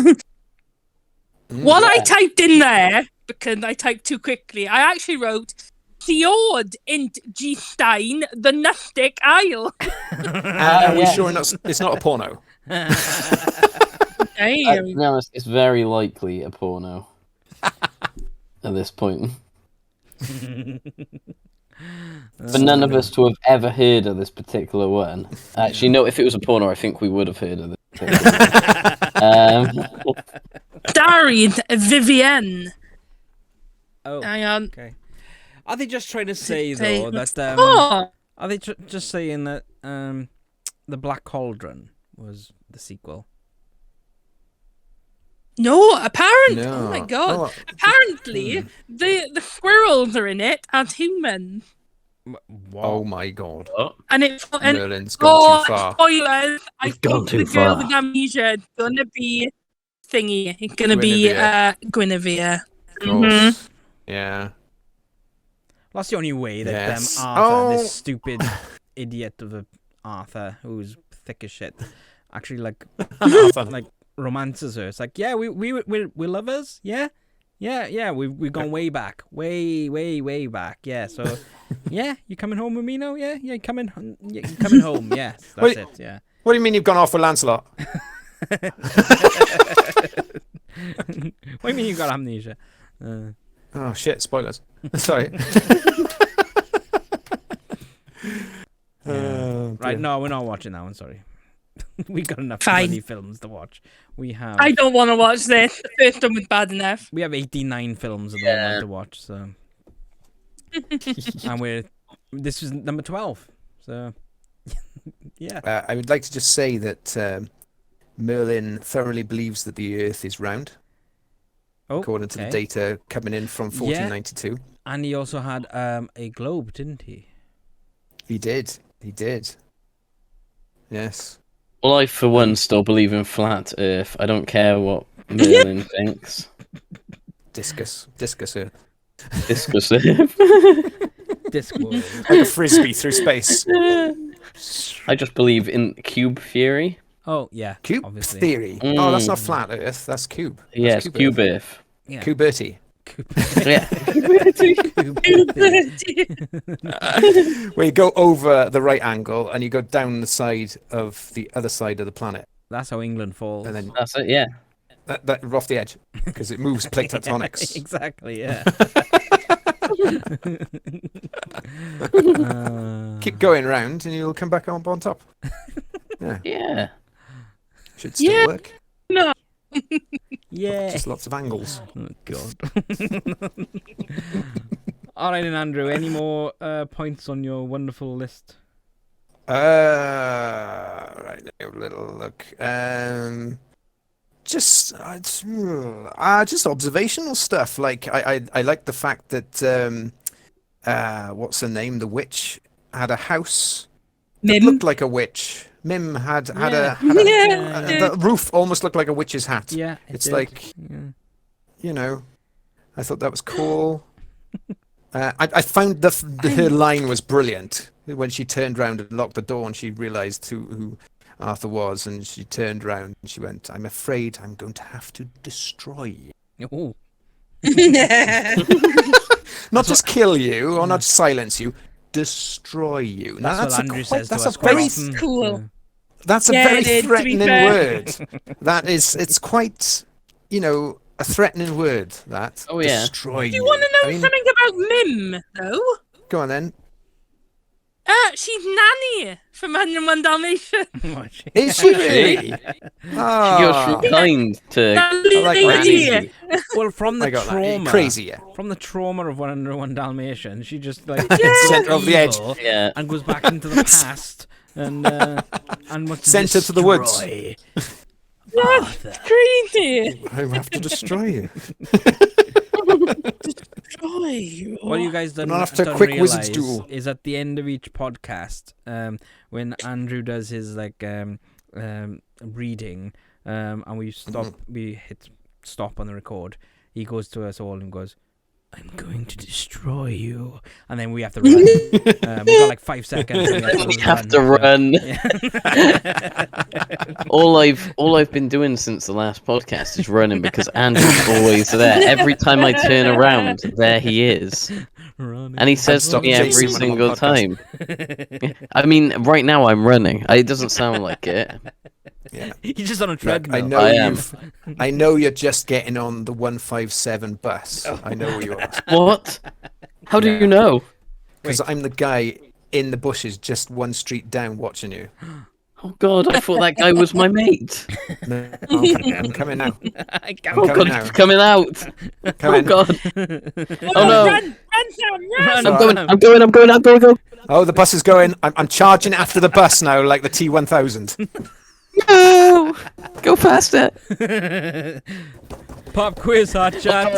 What I typed in there, because I typed too quickly, I actually wrote Fjord in G. Stein, the Mystic Isle. Are we sure it's not a porno? Damn. No, it's very likely a porno at this point. For none of us to have ever heard of this particular one. Actually, no, if it was a porno, I think we would have heard of it. Starring Vivienne. Oh, Hang on. okay. Are they just trying to say, though, that... Oh, Are they just saying that the Black Cauldron was the sequel? no, apparently. No. Oh my god. Oh, Apparently, the squirrels are in it as humans. Oh my god. And it's and Merlin's gone too far. spoilers! I We've gone think too the girl far. with amnesia is gonna be thingy. It's gonna be Guinevere. Of course. Yeah. That's the only way that Yes. Arthur, Oh. this stupid idiot of a Arthur, who's thick as shit, actually like romances her. It's like, yeah, we're lovers, yeah, we've gone way back, way back, yeah. So, yeah, you coming home with me now? Yeah, you coming home? Yes, that's Wait. it. Yeah. What do you mean you've gone off with Lancelot? What do you mean you got amnesia? Oh shit! Spoilers. Sorry. Right, no, we're not watching that one. Sorry, we got enough Fine. bloody films to watch. We have. I don't want to watch this. The first one was bad enough. We have 89 films at the moment to watch, so and this is number 12. So yeah. I would like to just say that Merlin thoroughly believes that the Earth is round. according to the okay. data coming in from 1492. And he also had a globe, didn't he? He did. Yes. Well, I, for one, still believe in flat Earth. I don't care what Merlin thinks. Discus Earth. Discuss Earth. Discworld. Like a frisbee through space. I just believe in cube theory. Oh, yeah. Cube obviously. theory. Oh, that's not flat Earth. That's cube. Yes, That's cube Earth. Yeah. Cuberti. Yeah. Where you go over the right angle and you go down the side of the other side of the planet. That's how England falls. And then That's it, yeah. that off the edge. Because it moves plate tectonics. Exactly, yeah. Keep going round and you'll come back on top. Yeah. Yeah. Should still Yeah. work. No. Yeah. Just lots of angles. Oh, God. All right, then, Andrew. Any more points on your wonderful list? Right, let me have a little look. Just observational stuff. Like I like the fact that what's her name? The witch had a house that Mim. looked like a witch. Mim had Yeah. the roof almost looked like a witch's hat. Yeah. It's did. like, Yeah. you know, I thought that was cool. I found her line was brilliant when she turned around and locked the door and she realized who Arthur was, and she turned around and she went, "I'm afraid I'm going to have to destroy you. Oh. Not just kill you or not silence you, destroy you." Now, That's what Andrew says to us that's quite very often. cool. That's a Yeah, very it is, to be threatening fair. word. It's quite, a threatening word, that. Oh, yeah. Destroy you. Do you want to know I mean, something about Mim, though? go on then. She's Nanny from 101 Dalmatians. Is she really? You're Oh, so kind to That like lady. Nanny. Well, from the I got that. trauma, Crazy, yeah. from the trauma of 101 Dalmatians, she just like Centre of the edge. evil Yeah. and goes back into the past and wants to Sent her to the woods. destroy That's crazy. I have to destroy you. Joy. What you guys done, Not after a done quick realise wizard's duel. is at the end of each podcast, when Andrew does his reading, and we hit stop on the record, he goes to us all and goes, "I'm going to destroy you," and then we have to run. We've got like 5 seconds. And We have to run. Yeah. All I've been doing since the last podcast is running because Andrew's always there. Every time I turn around, there he is. Running. And he says to Stop me every chasing him on single time. podcast. I mean, right now I'm running. It doesn't sound like it. Yeah. He's just on a Look, treadmill. I know you're just getting on the 157 bus. I know where you are. What? How do you know? Because I'm the guy in the bushes just one street down watching you. Oh God, I thought that guy was my mate. No, I'm coming now. I can't Oh coming God, now. it's coming out. Come Oh in. God. Oh no. Run, Sam, run! I'm going. Oh, the bus is going. I'm charging after the bus now, like the T1000. No! Go faster. Pop quiz, hot shot.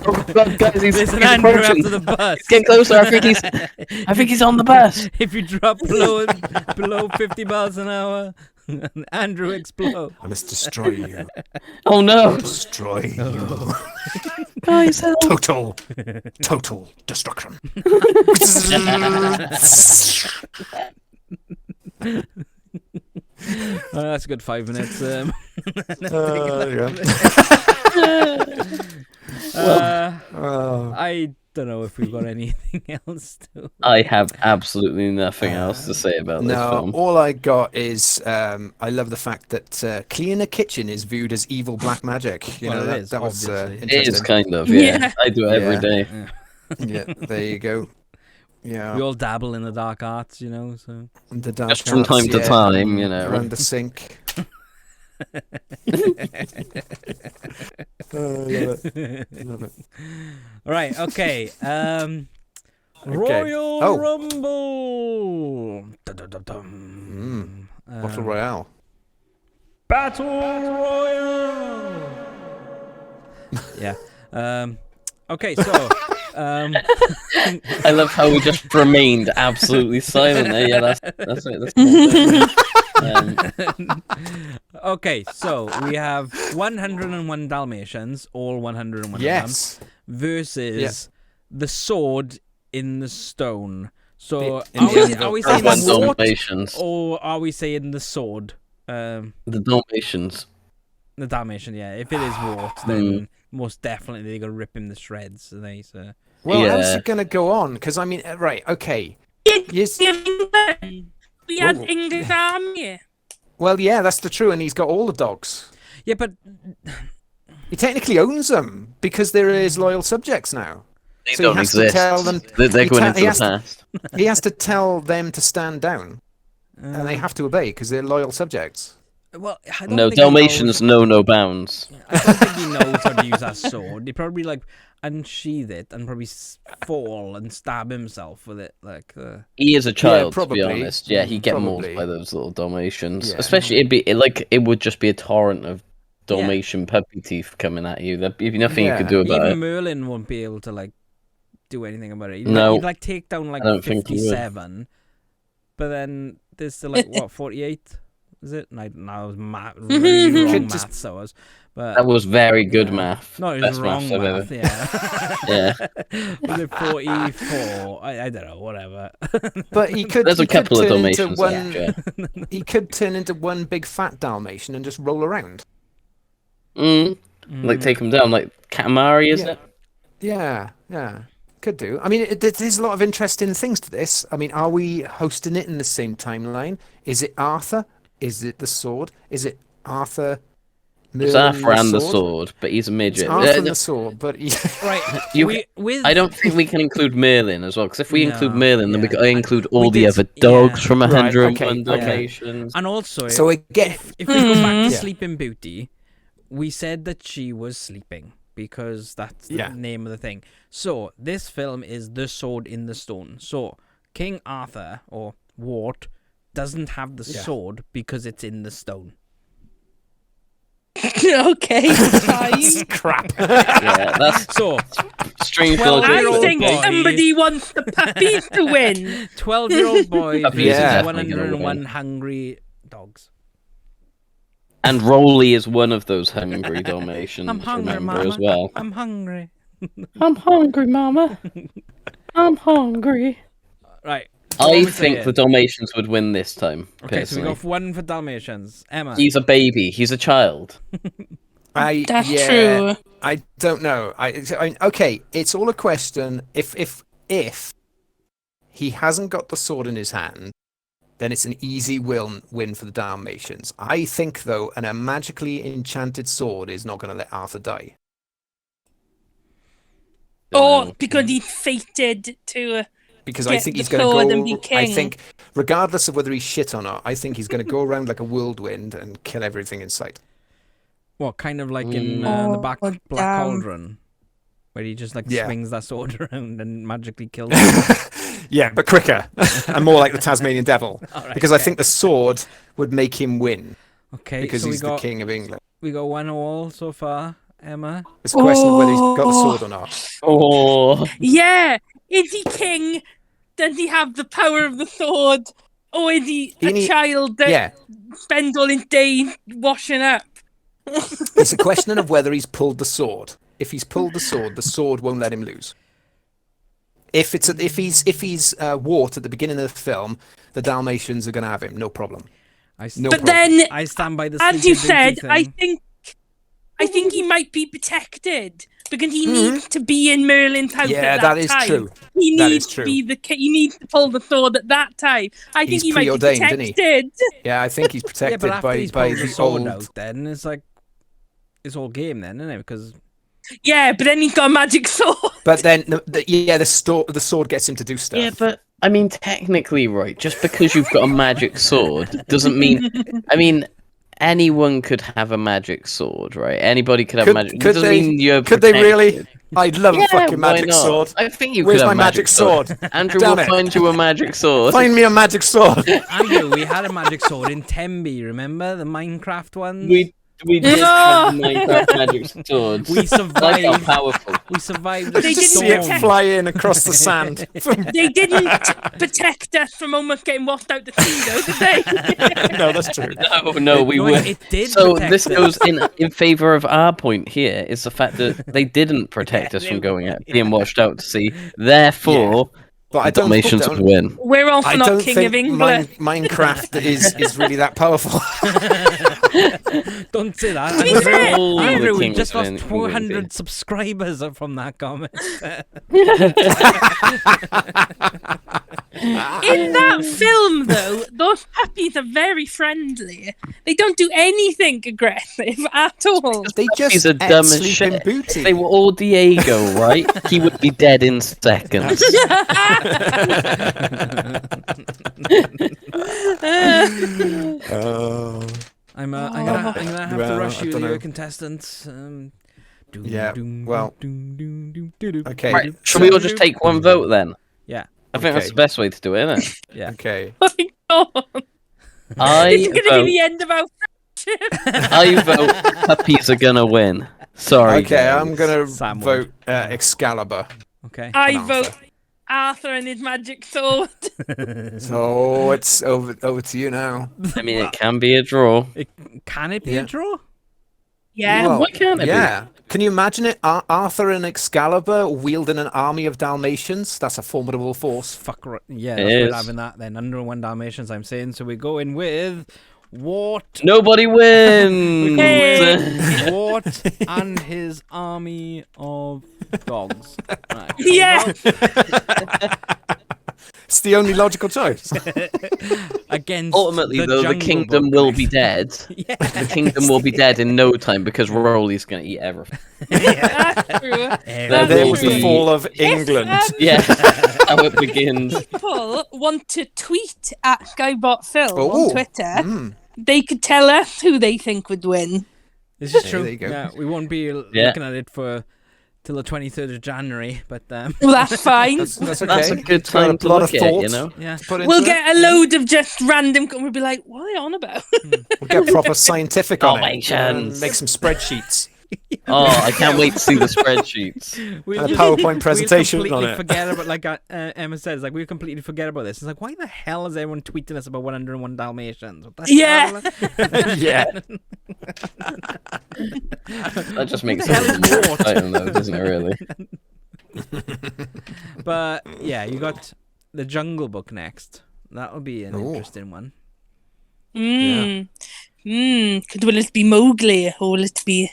Oh God, guys, Listen, he's Andrew approaching. after the bus. He's getting closer. I think he's on the bus. If you drop below 50 miles an hour, Andrew explodes. I must destroy you. Oh no. Destroy you. Guys, help. Total destruction. That's a good 5 minutes. Yeah. I don't know if we've got anything else to. I have absolutely nothing else to say about this No, film. all I got is I love the fact that cleaning a kitchen is viewed as evil black magic. You Well, know, it is, that was obviously. It is interesting. kind of, yeah. Yeah. I do it every Yeah. day. Yeah, there you go. Yeah, We all dabble in the dark arts, you know. So the dark Just from arts, time to yeah, time, you know. around the sink. Love it. all right, okay. Royal Oh. Rumble. Dum-dum-dum-dum. Battle Royale. Battle Royale. Yeah. Okay, so I love how we just remained absolutely silent there. Yeah, that's it. okay, so we have 101 Dalmatians, all 101 Yes. of them, versus the sword in the stone. So are we saying One the wart, Dalmatians. or are we saying the sword? The Dalmatians. The Dalmatian, yeah. If it is Wart, then most definitely they're gonna rip him to shreds. So Well, Yeah. how's it going to go on? Because, I mean, right, okay. Yes. We had Whoa. English army. Well, yeah, that's the true, and he's got all the dogs. yeah, but He technically owns them because they're his loyal subjects now. They So don't he has exist. to tell them. They're he going ta- into he the has to- past. He has to tell them to stand down, and they have to obey because they're loyal subjects. well, I don't No, think he Dalmatians knows, know no bounds. I don't think he knows how to use that sword. He probably like unsheath it and probably fall and stab himself with it. Like, He is a child, to probably. be honest. Yeah, he'd get mauled Probably. by those little Dalmatians. Yeah. Especially, it would just be a torrent of Dalmatian puppy teeth coming at you. There'd be nothing you could do about even it. Merlin won't be able to like do anything about it. No. He'd like take down like I don't think he would. 57, but then there's still like what 48. Is it? No, I was really wrong Could just- maths. I was, but That was very good math. no, it was Best wrong maths I've math. Yeah. Yeah. Was it 44? I don't know. Whatever. But he could. There's a he could couple of turn into Dalmatians one. left, yeah. He could turn into one big fat Dalmatian and just roll around. Like take him down, like Katamari, is it? Yeah, could do. I mean, there's a lot of interesting things to this. I mean, are we hosting it in the same timeline? Is it Arthur? Is it the sword? Is it Arthur? It's Merlin, Arthur and the sword, but he's a midget. It's Arthur and the sword, but Right. You- with I don't think we can include Merlin as well, because if we include No, Merlin, then we yeah. got to include all We the did- other dogs yeah. from Right, 101 okay. Dalmatians. and also so again, if we go back to Yeah. Sleeping Beauty, we said that she was sleeping because that's the Yeah. name of the thing. So this film is The Sword in the Stone. So King Arthur or Wart doesn't have the Yeah. sword because it's in the stone. Okay, fine. crap. Yeah, that's So strange 12 logic. I Old think boy. somebody wants the puppies to win. 12-year-old boy Puppies versus are definitely gonna 101 win. hungry dogs. And Rolly is one of those hungry Dalmatians. I'm hungry, remember, Mama. as well. I'm hungry. I'm hungry, Mama. I'm hungry. Right. so what I we think saying? the Dalmatians would win this time. Okay, so we Personally. go for one for Dalmatians. Emma. He's a baby. He's a child. That's yeah, true. I don't know. Okay, it's all a question. If he hasn't got the sword in his hand, then it's an easy win for the Dalmatians. I think, though, a magically enchanted sword is not going to let Arthur die. Or because he fated to. Because I Get think the he's going sword to and be go. I king. think, regardless of whether he's shit or not, I think he's going to go around like a whirlwind and kill everything in sight. What, kind of like in the Black damn. Cauldron, where he just like Yeah. swings that sword around and magically kills him. Yeah, but quicker and more like the Tasmanian Devil. Alright, Because I okay. think the sword would make him win Okay, because so he's the king of England. we got 1-1 so far, Emma. It's a question of whether he's got the sword or not. Oh, Yeah, is he king? Does he have the power of the sword? Or is he a child that Yeah, spends all his days washing up? it's a question of whether he's pulled the sword. If he's pulled the sword won't let him lose. If he's Wart at the beginning of the film, the Dalmatians are going to have him, no problem. No But problem. then, I stand by the as you Sleeping Beauty said, I thing. think he might be protected because he needs to be in Merlin's house Yeah, at that that is time. true. He That needs is to true. be the king. He needs to pull the sword at that time. I think He's he might be preordained, isn't he? protected. Yeah, I think he's Yeah, protected but after by he's pulled the the sword old. out, then it's like it's all game then, isn't it? Because Yeah, but then he's got a magic sword. But then, the sword gets him to do stuff. yeah, but I mean, technically, right? Just because you've got a magic sword doesn't mean. I mean, anyone could have a magic sword, right? Anybody could have a magic. It doesn't mean you're Could they really? protected. I'd love Yeah, a fucking why magic not? sword. I think you Where's could have my a magic sword? Andrew Damn will it. find you a magic sword. Find me a magic sword. Andrew, we had a magic sword in Tembi, remember the Minecraft ones? We did have Minecraft magic swords. We Like how survived. powerful. We survived. The They didn't See it storm. fly in across the sand. They didn't protect us from almost getting washed out to sea, though, did they? No, that's true. No, we No, were. it did So protect this us. goes in favor of our point here is the fact that they didn't protect us from going out, being washed out to sea. Therefore, But I the Dalmatians would win. We're also I not don't king think of England. Minecraft is really that powerful. Don't say that. To be fair, All the Andrew, we kings just lost in England 400 did. subscribers from that comment. In that film, though, those puppies are very friendly. They don't do anything aggressive at all. They just He's a ate dumb as Sleeping shit. Booty. If they were all Diego, right? He would be dead in seconds. Oh. I'm gonna have to Well, rush I you, dunno. dear contestants. Yeah, well, okay. Right, shall we all just take one vote then? Yeah. I think that's Okay. the best way to do it, isn't it? Yeah. Okay. Oh my God. I It's going to be vote, the end of our friendship. I vote puppies are gonna win. Sorry. Okay, guys. I'm gonna Sam vote Excalibur. Okay. I An vote Arthur. Arthur and his magic sword. So it's over to you now. I mean, it can be a draw. Can it be Yeah. a draw? Yeah. Well, why can't it be? Yeah. Can you imagine it? Arthur and Excalibur wielding an army of Dalmatians? That's a formidable force. Fuck right. Yeah, It that's we're is. having that then. 101 Dalmatians, I'm saying. So we go in with Walt. Nobody wins. Hey. Walt and his army of dogs. Right. Yeah. It's the only logical choice. Against Ultimately, the though, the Jungle kingdom Book. will be dead. Yeah. The kingdom will be dead in no time because Rolly's gonna eat everything. That's true. That There will was the be- fall of England. Yeah, how it begins. People want to tweet at SkyBotFilm Oh. on Twitter. Mm. They could tell us who they think would win. This is Yeah, true. there you go. Yeah, we won't be Yeah. looking at it for till the 23rd of January, but Well, that's fine. That's okay. That's a good It's got time to lot look of at it, thought you know? yeah. to put into We'll it. get a load of just random. We'll be like, what are they on about? We'll get proper scientific on it. Dalmatians. Make some spreadsheets. Oh, I can't wait to see the spreadsheets. We'll And a PowerPoint presentation we'll on completely it. forget about, like Emma says, like we completely forget about this. It's like, why the hell is everyone tweeting us about 101 Dalmatians? What the Yeah. hell? Yeah. That just makes What the sense. hell is Wart? I don't know, doesn't it really? But yeah, you got the Jungle Book next. That'll be an Ooh. interesting one. Will it be Mowgli or will it be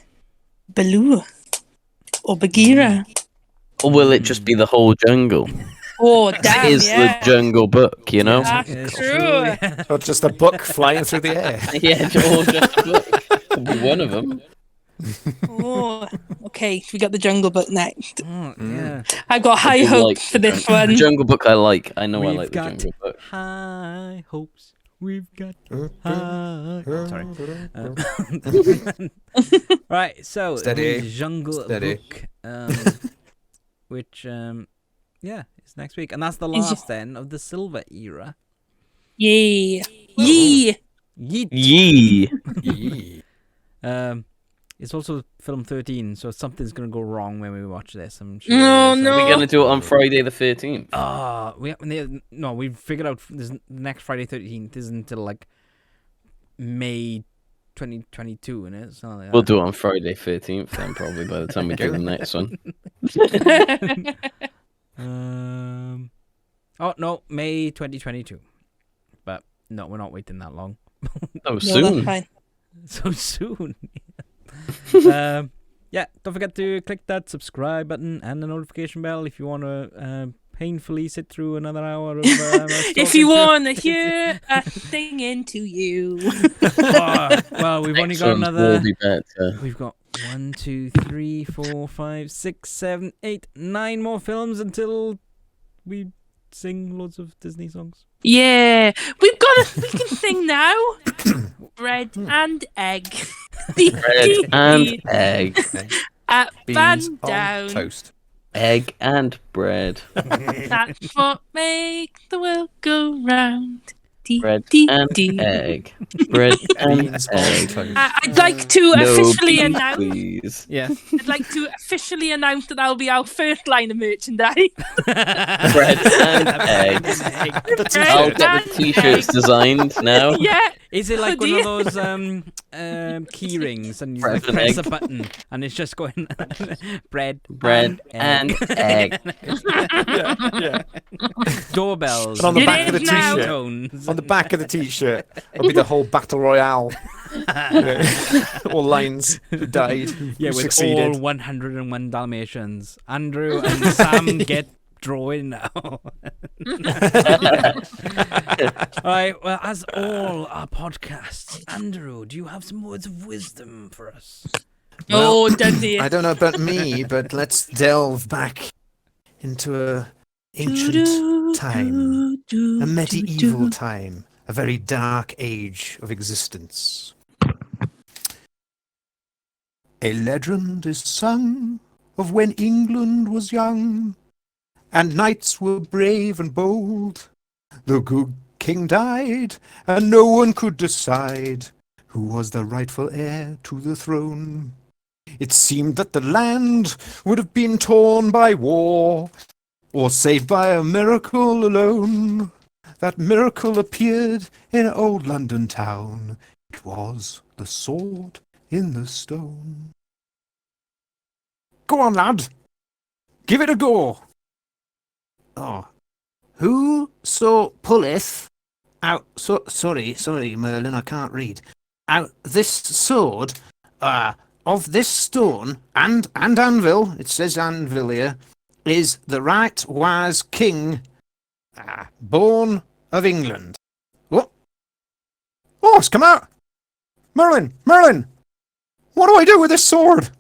Baloo or Bagheera? Or will it just be the whole jungle? Oh, damn, It is yeah. the Jungle Book, you know? That's It's true. yeah. Or just a book flying through the air. Yeah, or just a book. Could be one of them. Oh, okay. We got the Jungle Book next. Oh, yeah. I've got high I do hopes like for the this Jungle- one. The Jungle Book I like. I know I We've like the got Jungle Book. high hopes. We've got high. Sorry. Right. So Steady. the Jungle Steady. Book, which yeah, it's next week, and that's the Is- last then of the Silver Era. Yay. Yee. Yeet. Yee. Yee. It's also film 13, so something's gonna go wrong when we watch this. I'm sure. No, So- no. We're going to do it on Friday the 13th. we've figured out this next Friday 13th isn't until like May 2022, isn't it? Something like We'll that. do it on Friday 13th then, probably, by the time we do the next one. Oh no, May 2022. But no, we're not waiting that long. Oh, No, soon. that's fine. So soon. Yeah, don't forget to click that subscribe button and the notification bell if you want to painfully sit through another hour of If you want to hear us singing to you. well, we've only got Next ones another. will be better. We've got 1, 2, 3, 4, 5, 6, 7, 8, 9 more films until we sing loads of Disney songs. Yeah, we can sing now. Bread and egg. Bread and egg. At Beans Van on Down. toast. Egg and bread. That's what makes the world go round. Bread and egg. Bread and Beans on egg. toast. I'd like to No officially beans, announce. please. Yeah. I'd like to officially announce that that'll be our first line of merchandise. Bread and egg. Bread I'll get the and t-shirts egg. designed now. Yeah. Is it like Oh, one of dear. those key rings and you Bread like and press egg. a button and it's just going bread And egg. Yeah. doorbells And on the It back of the is now. t-shirt, tones. on the back of the t-shirt, will be the whole battle royale. All lines who died, Yeah, who with succeeded. all 101 Dalmatians. Andrew and Sam get drawing now. All right, well, as all our podcasts, Andrew, do you have some words of wisdom for us? Oh, does he? I don't know about me, but let's delve back into a ancient time, a medieval time, a very dark age of existence. A legend is sung of when England was young, and knights were brave and bold. The good king died, and no one could decide who was the rightful heir to the throne. It seemed that the land would have been torn by war, or saved by a miracle alone. That miracle appeared in old London town. It was the sword in the stone. Go on, lad. Give it a go. Oh. Whoso pulleth out... Sorry, Merlin, I can't read. Out this sword, of this stone, and anvil, it says anvil here, is the right wise king, born of England. What? Oh, it's come out! Merlin! What do I do with this sword?